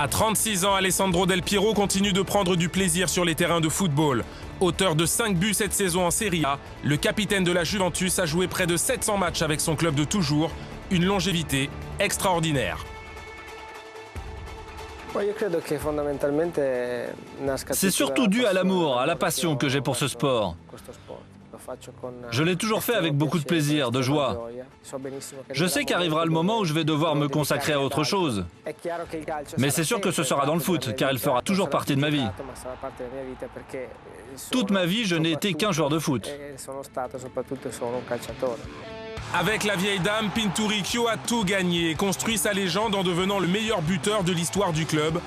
À 36 ans, Alessandro Del Piero continue de prendre du plaisir sur les terrains de football. Auteur de 5 buts cette saison en Serie A, le capitaine de la Juventus a joué près de 700 matchs avec son club de toujours, une longévité extraordinaire. C'est surtout dû à l'amour, à la passion que j'ai pour ce sport. Je l'ai toujours fait avec beaucoup de plaisir, de joie. Je sais qu'arrivera le moment où je vais devoir me consacrer à autre chose. Mais c'est sûr que ce sera dans le foot, car il fera toujours partie de ma vie. Toute ma vie, je n'ai été qu'un joueur de foot. Avec la vieille dame, Pinturicchio a tout gagné et construit sa légende en devenant le meilleur buteur de l'histoire du club.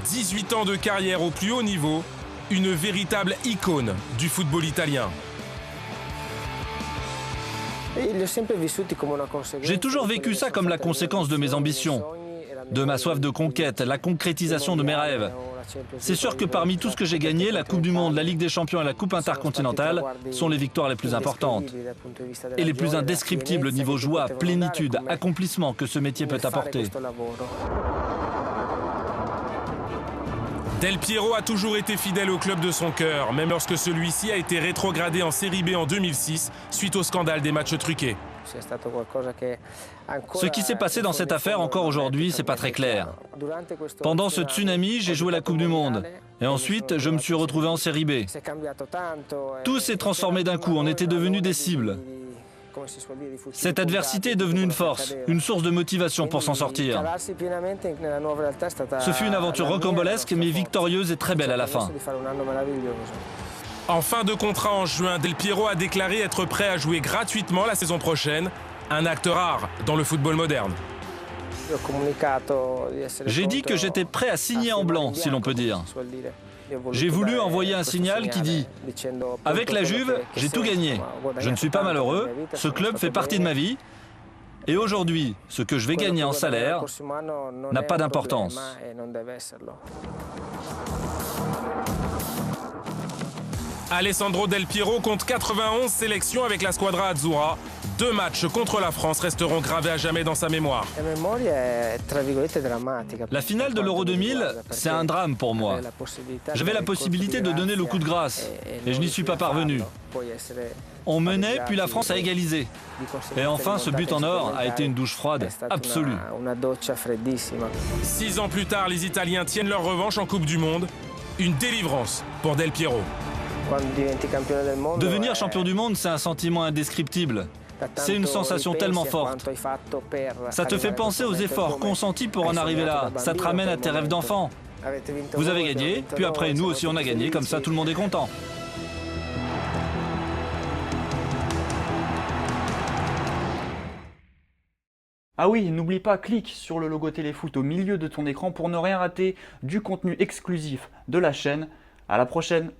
18 ans de carrière au plus haut niveau, une véritable icône du football italien. J'ai toujours vécu ça comme la conséquence de mes ambitions, de ma soif de conquête, la concrétisation de mes rêves. C'est sûr que parmi tout ce que j'ai gagné, la Coupe du Monde, la Ligue des Champions et la Coupe intercontinentale sont les victoires les plus importantes et les plus indescriptibles niveau joie, plénitude, accomplissement que ce métier peut apporter. Del Piero a toujours été fidèle au club de son cœur, même lorsque celui-ci a été rétrogradé en Série B en 2006 suite au scandale des matchs truqués. Ce qui s'est passé dans cette affaire encore aujourd'hui, c'est pas très clair. Pendant ce tsunami, j'ai joué la Coupe du Monde. Et ensuite, je me suis retrouvé en Série B. Tout s'est transformé d'un coup, on était devenus des cibles. Cette adversité est devenue une force, une source de motivation pour s'en sortir. Ce fut une aventure rocambolesque, mais victorieuse et très belle à la fin. En fin de contrat en juin, Del Piero a déclaré être prêt à jouer gratuitement la saison prochaine, un acte rare dans le football moderne. J'ai dit que j'étais prêt à signer en blanc, si l'on peut dire. J'ai voulu envoyer un signal qui dit « Avec la Juve, j'ai tout gagné. Je ne suis pas malheureux, ce club fait partie de ma vie. Et aujourd'hui, ce que je vais gagner en salaire n'a pas d'importance. » Alessandro Del Piero compte 91 sélections avec la Squadra Azzurra. 2 matchs contre la France resteront gravés à jamais dans sa mémoire. La finale de l'Euro 2000, c'est un drame pour moi. J'avais la possibilité de donner le coup de grâce et je n'y suis pas parvenu. On menait, puis la France a égalisé. Et enfin, ce but en or a été une douche froide absolue. 6 ans plus tard, les Italiens tiennent leur revanche en Coupe du Monde. Une délivrance pour Del Piero. Devenir champion du monde, c'est un sentiment indescriptible. C'est une sensation tellement forte. Ça te fait penser aux efforts consentis pour en arriver là. Ça te ramène à tes rêves d'enfant. Vous avez gagné, puis après nous aussi on a gagné, comme ça tout le monde est content. Ah oui, n'oublie pas, clique sur le logo Téléfoot au milieu de ton écran pour ne rien rater du contenu exclusif de la chaîne. À la prochaine!